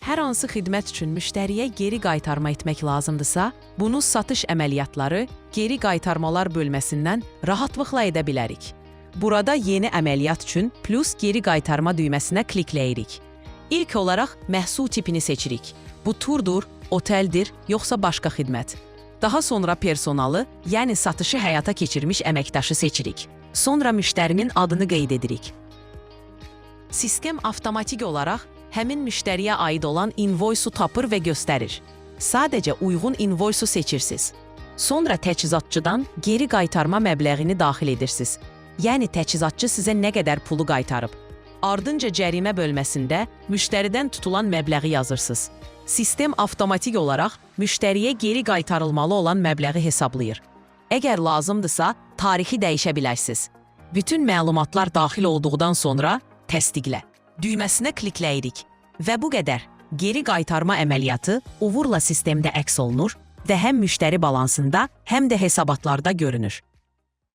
Hər hansı xidmət üçün müştəriyə geri qaytarma etmək lazımdırsa, bunu satış əməliyyatları, geri qaytarmalar bölməsindən rahatlıqla edə bilərik. Burada yeni əməliyyat üçün plus geri qaytarma düyməsinə klikləyirik. İlk olaraq məhsul tipini seçirik. Bu turdur, oteldir, yoxsa başqa xidmət. Daha sonra personalı, yəni satışı həyata keçirmiş əməkdaşı seçirik. Sonra müştərinin adını qeyd edirik. Sistem avtomatik olaraq həmin müştəriyə aid olan invoice-u tapır və göstərir. Sadəcə uyğun invoice-u seçirsiniz. Sonra təchizatçıdan geri qaytarma məbləğini daxil edirsiniz. Yəni təchizatçı sizə nə qədər pulu qaytarıb. Ardınca cərimə bölməsində müştəridən tutulan məbləği yazırsınız. Sistem avtomatik olaraq müştəriyə geri qaytarılmalı olan məbləği hesablayır. Əgər lazımdırsa, tarixi dəyişə bilərsiniz. Bütün məlumatlar daxil olduqdan sonra təsdiqlə düyməsinə klikləyirik və bu qədər. Geri qaytarma əməliyyatı uğurla sistemdə əks olunur və həm müştəri balansında, həm də hesabatlarda görünür.